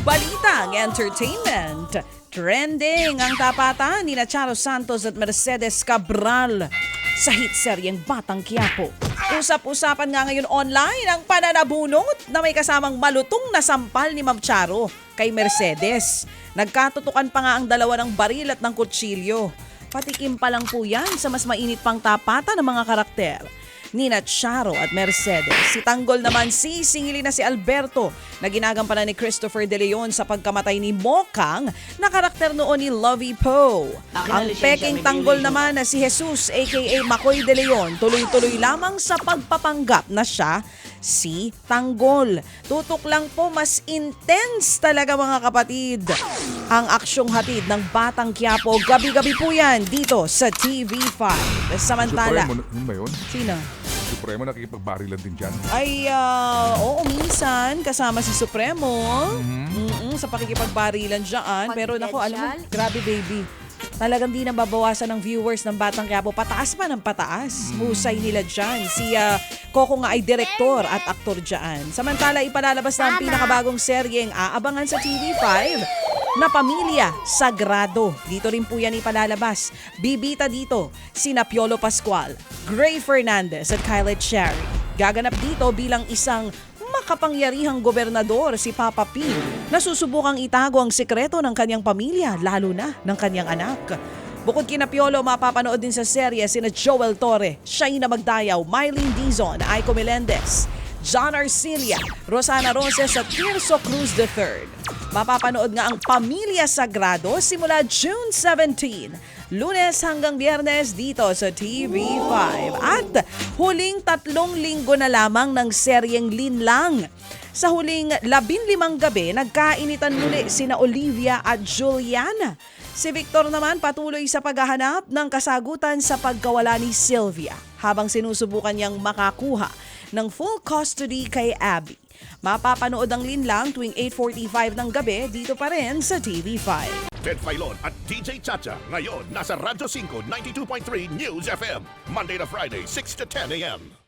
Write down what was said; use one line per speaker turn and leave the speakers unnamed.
Balitang entertainment. Trending ang tapatan ni Charo Santos at Mercedes Cabral sa hit seryeng Batang Quiapo. Usap-usapan nga ngayon online ang pananabunot na may kasamang malutong na sampal ni Ma'am Charo kay Mercedes. Nagkatutukan pa nga ang dalawa ng baril at ng kutsilyo. Patikim pa lang po yan sa mas mainit pang tapatan ng mga karakter Nina Charo at Mercedes. Si Tanggol naman sisingilin na si Alberto na ginagampanan ni Christopher De Leon sa pagkamatay ni Mokang na karakter noon ni Lovey Poe. Ang peking Tanggol naman na si Jesus aka Makoy De Leon tuloy-tuloy lamang sa pagpapanggap na siya si Tanggol. Tutok lang po, mas intense talaga mga kapatid ang aksyong hatid ng Batang Quiapo. Gabi-gabi po yan dito sa TV5. Samantala,
Supremo, ba yun?
sino?
Supremo nakikipagbarilan din dyan.
Ay, oo, minsan kasama si Supremo sa pakikipagbarilan dyan. Pero naku, alam mo, grabe baby. Talagang di nababawasan ng viewers ng Batang Quiapo. Pataas pa ng pataas. Husay nila dyan. Si Coco nga ay direktor at aktor dyan. Samantala, ipalalabas na ang pinakabagong seryeng aabangan sa TV5 na Pamilya Sagrado. Dito rin po yan ipalalabas. Bibita dito sina Piolo Pascual, Gray Fernandez at Kylie Cherry. Gaganap dito bilang isang makapangyarihang gobernador si Papa P na susubukang itago ang sekreto ng kanyang pamilya, lalo na ng kanyang anak. Bukod kina Piolo, mapapanood din sa serye sina Joel Torre, Shaina Magdayaw, Mylene Dizon, Aiko Melendez, John Arcilia, Rosana Roses at Tirso Cruz III. Mapapanood nga ang Pamilya Sagrado simula June 17, Lunes hanggang Biyernes dito sa TV5. At huling 3 linggo na lamang ng seryeng Linlang. Sa huling 15 gabi, nagkainitan muli sina Olivia at Juliana. Si Victor naman patuloy sa paghahanap ng kasagutan sa pagkawala ni Sylvia habang sinusubukan niyang makakuha ng full custody kay Abby. Mapapanood ang Linlang tuwing 8:45 ng gabi dito pa rin sa TV5.
Ted Filon at DJ Chacha ngayon nasa Radyo 5 92.3 News FM Monday to Friday 6 to 10 a.m.